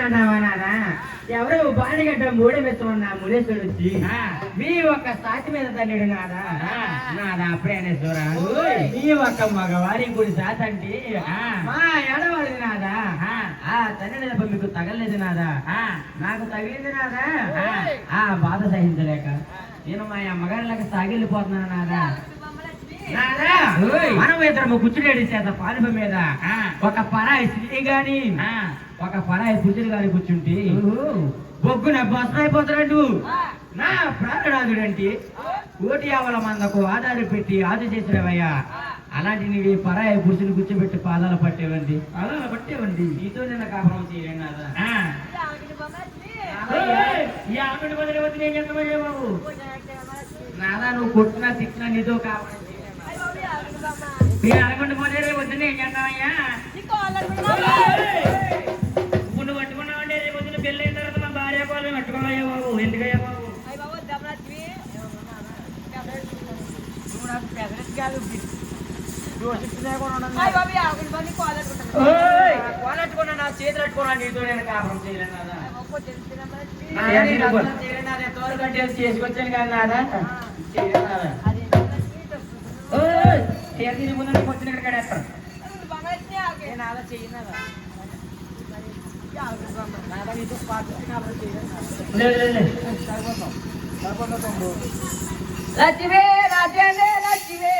అన్నావా? ఎవరో బాణిగడ్డ మూడెమెత్తున్నా మునేశ్వరుడు వచ్చి మీ ఒక్క సాటి మీద తల్లిడు నాదా అప్పుడే అనేశ్వరా మీ ఒక్క మగవారి గుడి సాత అంటే మా ఎడవాడిది నాదా తల్లి దెబ్బ మీకు తగలేదు నాదా నాకు తగిలింది నాదా బాధ సహించలేక నేను మా అమ్మగారిలాగా సాగిల్లిపోతున్నాను నాదా. మనం ఇద్దరు కూర్చునేడి చేత పానుప మీద ఒక పరాయి స్త్రీ గాని ఒక పరాయి పురుషుడు గాని కూర్చుంటే బొగ్గున భస్మ అయిపోతాడు. నా ప్రాణనాథుడంటే కోటి ఆవల మందకు ఆధారం పెట్టి ఆది చేసినవయ్యా. అలాంటి నీవి పరాయి పురుషుని కూర్చోబెట్టి పాదాలు పట్టేవండి నీతో నిన్న కాపురం చేయలేను బాబు. నాదా నువ్వు కొట్టినా తిట్టినా నీతో కావాలి అనుకుంటే పోతే రేపు వద్దున ఏం చేస్తామయ్యా? ఇప్పుడు నువ్వు పట్టుకున్నావంటే రేపు వద్దున పెళ్ళి అయిన తర్వాత మా భార్య వాళ్ళు పట్టుకోవాలయ్యా బాబు. ఎందుకయ్యా బాబు? నువ్వు నాకు పెదరెత్తి కాదు కోలట్టుకున్నా నా చేతులు పట్టుకున్నా నీతో నేను కాపురం చేయలేను కదా. తోలు కట్టేసి చేసుకొచ్చాను కానీ నాదా చేతి ముందు వచ్చిన ఇక్కడ కడేస్తాను నేను అలా చేయను. లక్ష్మీ రాజేంద్ర లక్ష్మీ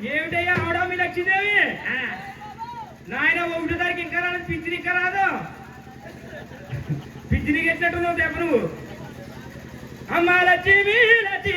ఏమిటయ్యా ఆవిడ మీ లక్ష్మీదేవి నాయన ఒకటో తారీఖు ఇంకా రాదు పింఛన్ ఇంకా రాదు పింఛన్ ఎట్టినట్టు నువ్వు దెబ్బ నువ్వు అమ్మ లక్ష్మీ లక్ష్మీ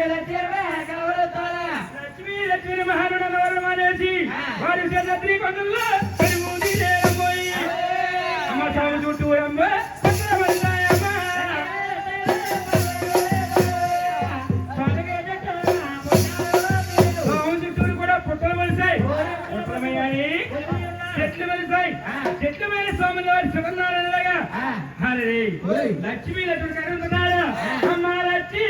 లక్ష్మీ లక్ష్మీ వారి శ్రీ కొండల్లో పోయి అమ్మ సాగు చుట్టూ అమ్మ చుట్టూరు కూడా పుట్టలు మలిసాయి పుట్టలమయ్యాయి చెట్లు మలిసాయి చెట్ల మీద స్వామి వారి సుగంధాలుగా హరి లక్ష్మీ లక్ష్మి కడుగుతున్నాడు అమ్మ లక్ష్మీ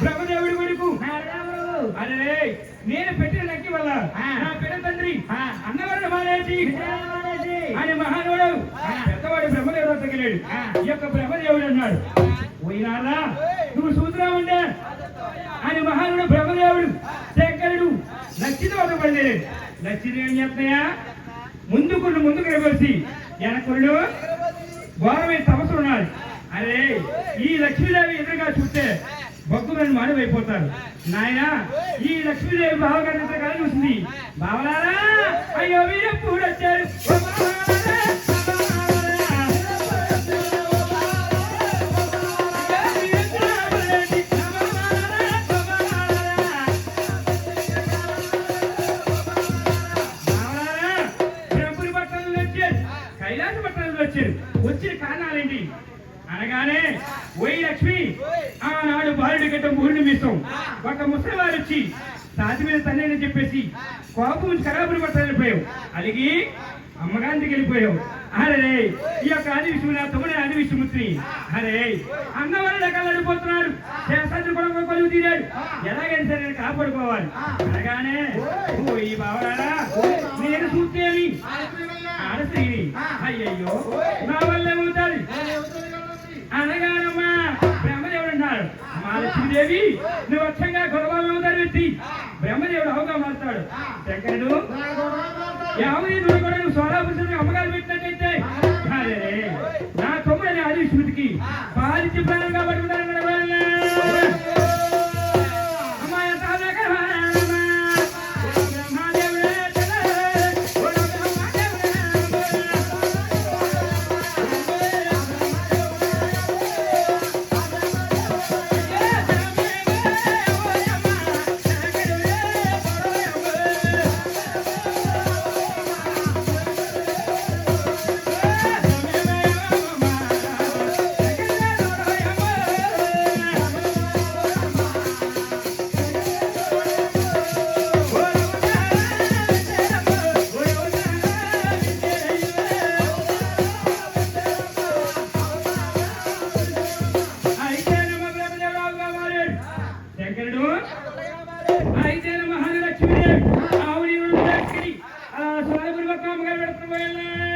బ్రహ్మదేవుడి కొడుకు అరే నేను పెట్టిన లక్కి వల్ల నా పెద్ద తండ్రి అన్నవరణ మానేసి ఆయన మహానుడు పెద్దవాడు బ్రహ్మదేవుడు తగిలాడు ఈ యొక్క బ్రహ్మదేవుడు అన్నాడు పోయినారా నువ్వు సూత్రామంటే ఆయన మహానుడు బ్రహ్మదేవుడు శంకరుడు లక్ష్మితో వదపడలేడు లక్ష్మి ఏం చెప్తాయా ముందుకు నిలబడి వెనకుడు ఘోరమైన సమస్య ఉన్నాడు అరే ఈ లక్ష్మీదేవి ఎదురుగా చూస్తే భక్తులను మానవైపోతారు నాయన ఈ లక్ష్మీదేవి బావగారి కళ చూసింది బావలారా అయ్యో మీరు ఎప్పుడు వచ్చారు బ్రహ్మపురి పట్టణంలో వచ్చారు కైలాస పట్టణంలో వచ్చారు వచ్చిన కారణాలేంటి అనగానే ఓయి లక్ష్మి ఆనాడు బాలుడి గట్ట ముహుడిని మిస్తాం ఒక ముసలివారు వచ్చి సాతి మీద తల్లి చెప్పేసి కోపం కరాబులు పట్ట వెళ్ళిపోయావు అలిగి అమ్మగారికి వెళ్ళిపోయావు అరే ఈ యొక్క ఆది విషయం నా తమ్ముడే ఆది విష్ణుమూర్తి అరే అన్నవాళ్ళు రకాలు అడిపోతున్నాడు శాస్త్రాన్ని కూడా కొలువు తీరాడు ఎలాగైనా సరే నేను కాపాడుకోవాలి అనగానే ఈ బావరారా నేను చూస్తేవి ఆడస్త్రీని అయ్యయ్యో నా వల్ల ఏమవుతుంది అనగానమ్మా బ్రహ్మదేవుడు అన్నాడు మా లక్ష్మీదేవి నువ్వు అక్షంగా గొడవలు వ్యక్తి బ్రహ్మదేవుడు అవగా మారుతాడు శంకరుడు యావది నువ్వు కూడా నువ్వు సోలాపురుషుడికి అమ్మగారు పెట్టినట్టయితే అరే నా తమ్ముడని ఆది స్మృతికి పాలించి ప్రాణంగా పడుకుంటారు అయితే మహాలక్ష్మి ఆవిడ అలా స్వామి అమ్మగారు పెడుతున్న